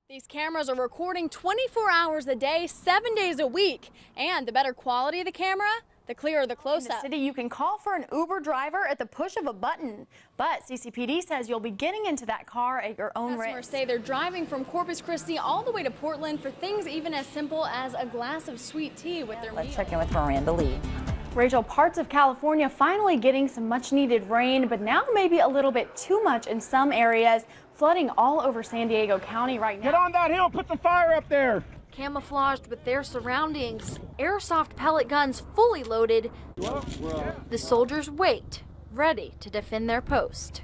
These cameras are recording 24 hours a day, 7 days a week. And the better quality of the camera, the clearer the close-up. In the city, you can call for an Uber driver at the push of a button. But CCPD says you'll be getting into that car at your own risk. Customers say they're driving from Corpus Christi all the way to Portland for things even as simple as a glass of sweet tea with their meal. Let's check in with Miranda, Leah. Rachel, parts of California finally getting some much-needed rain, but now maybe a little bit too much in some areas, flooding all over San Diego County right now. Get on that hill, put the fire up there. Camouflaged with their surroundings, airsoft pellet guns fully loaded, the soldiers wait, ready to defend their post.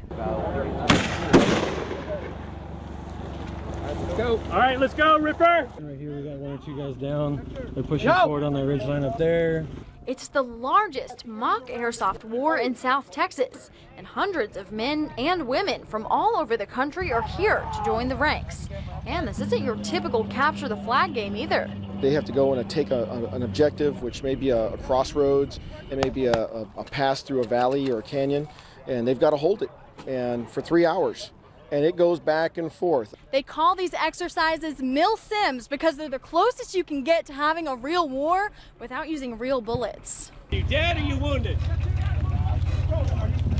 Let's go. All right, let's go, Ripper. Right here we got one or two guys down. They're pushing forward on that ridge line up there. It's the largest mock airsoft war in South Texas, and hundreds of men and women from all over the country are here to join the ranks. And this isn't your typical capture the flag game either. They have to go and take an objective, which may be a crossroads, it may be a pass through a valley or a canyon, and they've got to hold it, and for 3 hours. And it goes back and forth. They call these exercises mil-sims because they're the closest you can get to having a real war without using real bullets. Are you dead or are you wounded?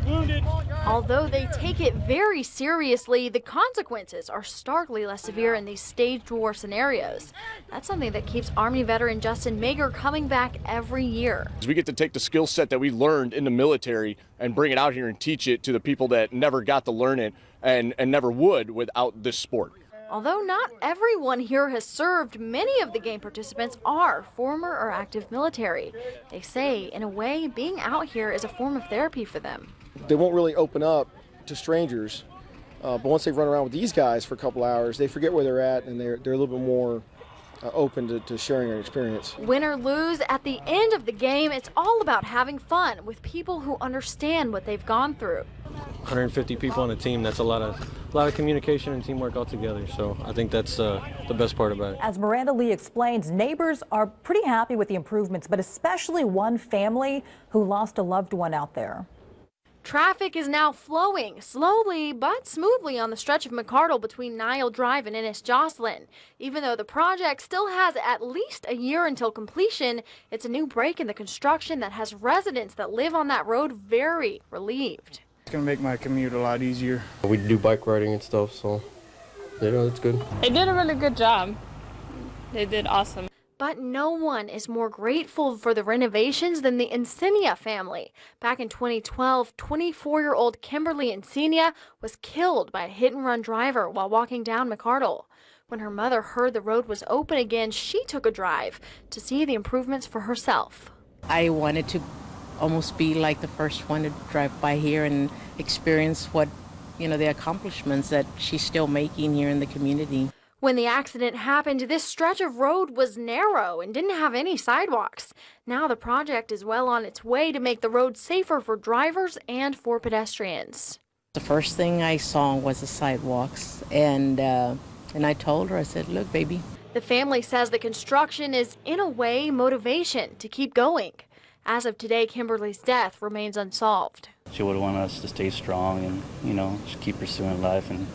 Wounded. Although they take it very seriously, the consequences are starkly less severe in these staged war scenarios. That's something that keeps Army veteran Justin Mager coming back every year. We get to take the skill set that we learned in the military and bring it out here and teach it to the people that never got to learn it and never would without this sport. Although not everyone here has served, many of the game participants are former or active military. They say, in a way, being out here is a form of therapy for them. They won't really open up to strangers, but once they've run around with these guys for a couple hours, they forget where they're at and they're a little bit more open to sharing their experience. Win or lose, at the end of the game, it's all about having fun with people who understand what they've gone through. 150 people on a team, that's a lot of communication and teamwork all together, so I think that's the best part about it. As Miranda Lee explains, neighbors are pretty happy with the improvements, but especially one family who lost a loved one out there. Traffic is now flowing slowly but smoothly on the stretch of MCARDLE between Nile Drive and Ennis Jocelyn. Even though the project still has at least a year until completion, it's a new break in the construction that has residents that live on that road very relieved. It's going to make my commute a lot easier. We do bike riding and stuff, so it's good. They did a really good job. They did awesome. But no one is more grateful for the renovations than the ENCINIA family. Back in 2012, 24-year-old Kimberly ENCINIA was killed by a hit-and-run driver while walking down MCARDLE. When her mother heard the road was open again, she took a drive to see the improvements for herself. I wanted to almost be like the first one to drive by here and experience what, the accomplishments that she's still making here in the community. When the accident happened, this stretch of road was narrow and didn't have any sidewalks. Now the project is well on its way to make the road safer for drivers and for pedestrians. The first thing I saw was the sidewalks, and I told her, I said, look, baby. The family says the construction is, in a way, motivation to keep going. As of today, Kimberly's death remains unsolved. She would want us to stay strong and, just keep pursuing life and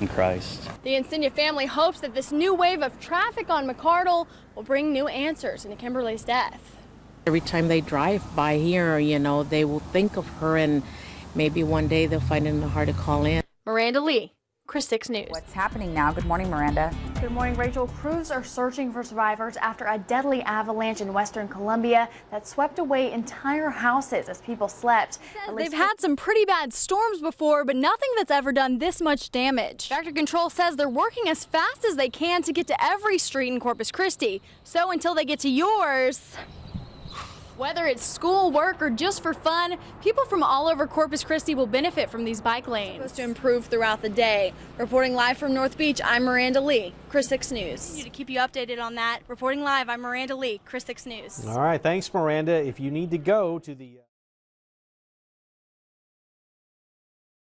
in Christ. The ENCINIA family hopes that this new wave of traffic on MCARDLE will bring new answers into Kimberly's death. Every time they drive by here, they will think of her, and maybe one day they'll find it in the heart to call in. Miranda Lee, KRIS 6 News. What's happening now? Good morning, Miranda. Good morning, Rachel. Crews are searching for survivors after a deadly avalanche in western Colombia that swept away entire houses as people slept. They've had some pretty bad storms before, but nothing that's ever done this much damage. Vector Control says they're working as fast as they can to get to every street in Corpus Christi. So until they get to yours, whether it's school, work, or just for fun, people from all over Corpus Christi will benefit from these bike lanes. It's supposed to improve throughout the day. Reporting live from North Beach, I'm Miranda Lee, KRIS 6 News. To keep you updated on that, reporting live, I'm Miranda Lee, KRIS 6 News. All right, thanks, Miranda. If you need to go to the